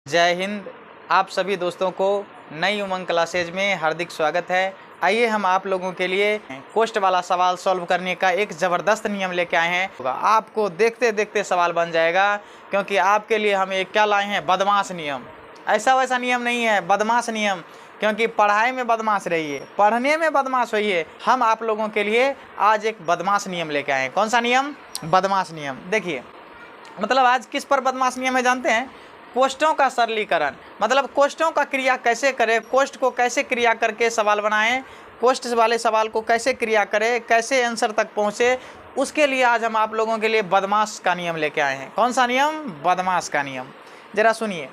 जय हिंद। आप सभी दोस्तों को नई उमंग क्लासेज में हार्दिक स्वागत है। आइए हम आप लोगों के लिए कोष्ट वाला सवाल सॉल्व करने का एक ज़बरदस्त नियम लेके आए हैं। आपको देखते देखते सवाल बन जाएगा, क्योंकि आपके लिए हम एक क्या लाए हैं, बदमाश नियम। ऐसा वैसा नियम नहीं है, बदमाश नियम। क्योंकि पढ़ाई में बदमाश रहिए, पढ़ने में बदमाश होइए। हम आप लोगों के लिए आज एक बदमाश नियम लेके आए हैं। कौन सा नियम? बदमाश नियम। देखिए, मतलब आज किस पर बदमाश नियम है जानते हैं? कोष्टों का सरलीकरण। मतलब कोष्टों का क्रिया कैसे करें, कोष्ट को कैसे क्रिया करके सवाल बनाएं, कोष्ट वाले सवाल को कैसे क्रिया करें, कैसे आंसर तक पहुंचे, उसके लिए आज हम आप लोगों के लिए बदमाश का नियम लेके आए हैं। कौन सा नियम? बदमाश का नियम। जरा सुनिए।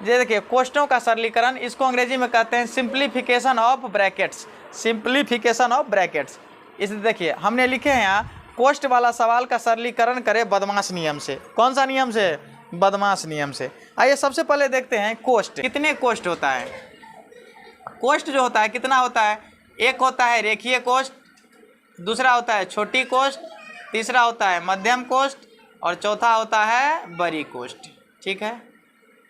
ये देखिए, कोष्टों का सरलीकरण, इसको अंग्रेजी में कहते हैं simplification of brackets. Simplification of brackets. इस देखिए, हमने लिखे हैं यहाँ, कोष्ट वाला सवाल का सरलीकरण करें बदमाश नियम से। कौन सा नियम से? बदमाश नियम से। आइए सबसे पहले देखते हैं कोष्ट। कितने कोष्ट होता है? कोष्ट जो होता है कितना होता है? एक होता है रेखीय कोष्ट, दूसरा होता है छोटी कोष्ट, तीसरा होता है मध्यम कोष्ट और चौथा होता है बड़ी कोष्ट। ठीक है,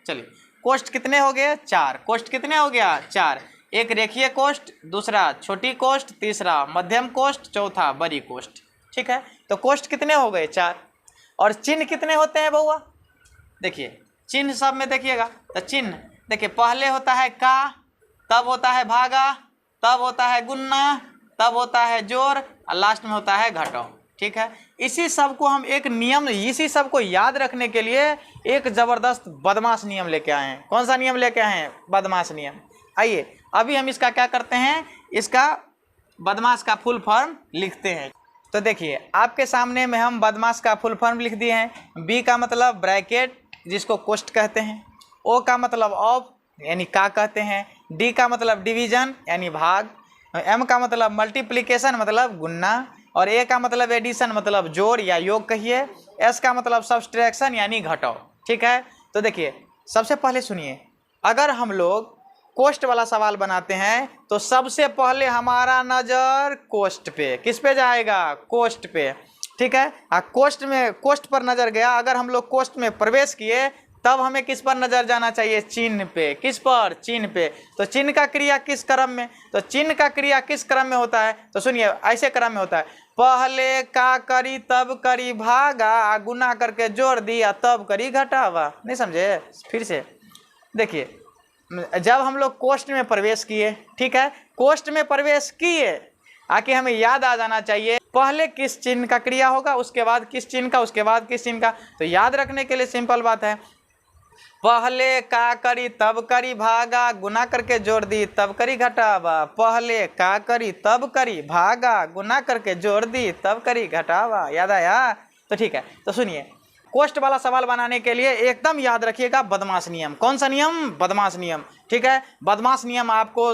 चलिए कोष्ट कितने हो गए? 4। कोष्ट कितने हो गया? 4। एक रेखीय कोष्ट, दूसरा छोटी कोष्ट, तीसरा मध्यम कोष्ट, चौथा बड़ी कोष्ट। ठीक है, तो कोष्ट कितने हो गए? 4। और चिन्ह कितने होते हैं बउआ? देखिए चिन्ह सब में देखिएगा, तो चिन्ह देखिए, पहले होता है का, तब होता है भागा, तब होता है गुन्ना, तब होता है जोड़ और लास्ट में होता है घटाव। ठीक है, इसी सब को हम एक नियम, इसी सब को याद रखने के लिए एक ज़बरदस्त बदमाश नियम लेके आए हैं। कौन सा नियम लेके आए हैं? बदमाश नियम। आइए अभी हम इसका क्या करते हैं, इसका बदमाश का फुल फॉर्म लिखते हैं। तो देखिए, आपके सामने में हम बदमाश का फुल फॉर्म लिख दिए हैं। बी का मतलब ब्रैकेट, जिसको कोष्ट कहते हैं। ओ का मतलब ऑफ, यानी का कहते हैं। डी का मतलब डिवीजन, यानी भाग। एम का मतलब मल्टीप्लिकेशन, मतलब गुन्ना। और ए का मतलब एडिशन, मतलब जोड़ या योग कहिए। एस का मतलब सब्सट्रैक्शन, यानी घटाव। ठीक है, तो देखिए सबसे पहले सुनिए, अगर हम लोग कोष्ट वाला सवाल बनाते हैं तो सबसे पहले हमारा नज़र कोष्ट पे, किस पे जाएगा? कोष्ट पे। ठीक है, कोष्ट में, कोष्ट पर नज़र गया। अगर हम लोग कोष्ट में प्रवेश किए तब हमें किस पर नज़र जाना चाहिए? चिन्ह पे। किस पर? चिन्ह पे। तो चिन्ह का क्रिया किस क्रम में? तो चिन्ह का क्रिया किस क्रम में होता है? तो सुनिए, ऐसे क्रम में होता है, पहले का करी तब करी भागा, गुना करके जोड़ दिया तब करी घटावा। नहीं समझे? फिर से देखिए, जब हम लोग कोष्ट में प्रवेश किए, ठीक है, कोष्ट में प्रवेश किए, आके हमें याद आ जाना चाहिए पहले किस चिन्ह का क्रिया होगा, उसके बाद किस चिन्ह का, उसके बाद किस चिन्ह का। तो याद रखने के लिए सिंपल बात है, पहले का करी तब करी भागा, गुना करके जोड़ दी तब करी घटावा। पहले का करी तब करी भागा, गुना करके जोड़ दी तब करी घटावा। याद आया? तो ठीक है, तो सुनिए, कोष्ट वाला सवाल बनाने के लिए एकदम याद रखिएगा बदमाश नियम। कौन सा नियम? बदमाश नियम। ठीक है, बदमाश नियम आपको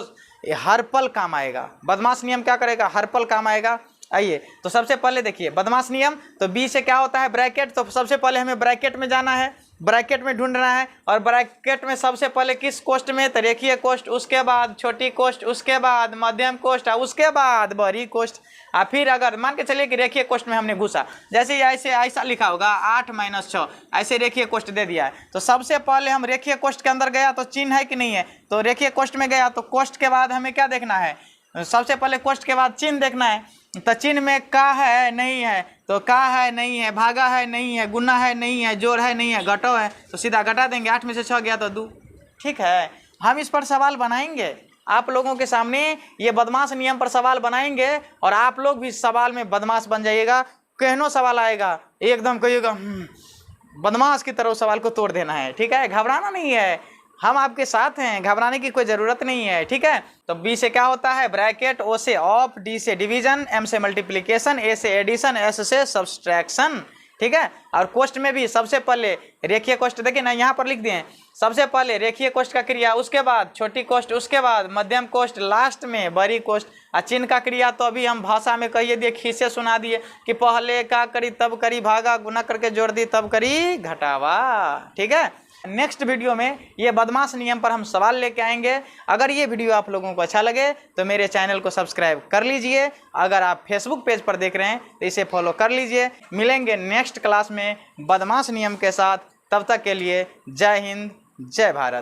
हर पल काम आएगा। बदमाश नियम क्या करेगा? हर पल काम आएगा। आइए तो सबसे पहले देखिए बदमाश नियम। तो बी से क्या होता है? ब्रैकेट। तो सबसे पहले हमें ब्रैकेट में जाना है, ब्रैकेट में ढूंढना है। और ब्रैकेट में सबसे पहले किस कोष्ट में? तो रेखीय कोष्ट, उसके बाद छोटी कोष्ट, उसके बाद मध्यम कोष्ट, उसके बाद बड़ी कोष्ट। और फिर अगर मान के चलिए कि रेखीय कोष्ट में हमने घुसा, जैसे ऐसे ऐसा लिखा होगा 8 - 6, ऐसे रेखीय कोष्ट दे दिया है। तो सबसे पहले हम रेखीय कोष्ट के अंदर गया तो चिन्ह है कि नहीं है? तो रेखीय कोष्ट में गया तो कोष्ट के बाद हमें क्या देखना है? सबसे पहले कोष्ट के बाद चिन्ह देखना है। तो चिन्ह में का है नहीं है, तो का है नहीं है, भागा है नहीं है, गुना है नहीं है, जोड़ है नहीं है, घटाव है, तो सीधा घटा देंगे। 8 में से 6 गया तो 2। ठीक है, हम इस पर सवाल बनाएंगे आप लोगों के सामने, ये बदमाश नियम पर सवाल बनाएंगे और आप लोग भी सवाल में बदमाश बन जाइएगा। कहनो सवाल आएगा, एकदम कहिएगा बदमाश की तरह सवाल को तोड़ देना है। ठीक है, घबराना नहीं है, हम आपके साथ हैं, घबराने की कोई ज़रूरत नहीं है। ठीक है, तो बी से क्या होता है? ब्रैकेट। ओ से ऑफ, डी से डिवीजन, एम से मल्टीप्लिकेशन, ए से एडिशन, एस से सब्सट्रैक्शन। ठीक है, और कोष्ट में भी सबसे पहले रेखीय कोष्ट, देखिए ना यहाँ पर लिख दिए, सबसे पहले रेखीय कोष्ट का क्रिया, उसके बाद छोटी कोष्ट, उसके बाद मध्यम कोष्ट, लास्ट में बड़ी कोष्ट। और चिन्ह का क्रिया तो अभी हम भाषा में कहिए दिए, खीसे सुना दिए कि पहले का करी तब करी भागा, गुना करके जोड़ दी तब करी घटावा। ठीक है, नेक्स्ट वीडियो में ये बदमाश नियम पर हम सवाल लेके आएंगे। अगर ये वीडियो आप लोगों को अच्छा लगे तो मेरे चैनल को सब्सक्राइब कर लीजिए। अगर आप फेसबुक पेज पर देख रहे हैं तो इसे फॉलो कर लीजिए। मिलेंगे नेक्स्ट क्लास में बदमाश नियम के साथ। तब तक के लिए जय हिंद, जय भारत।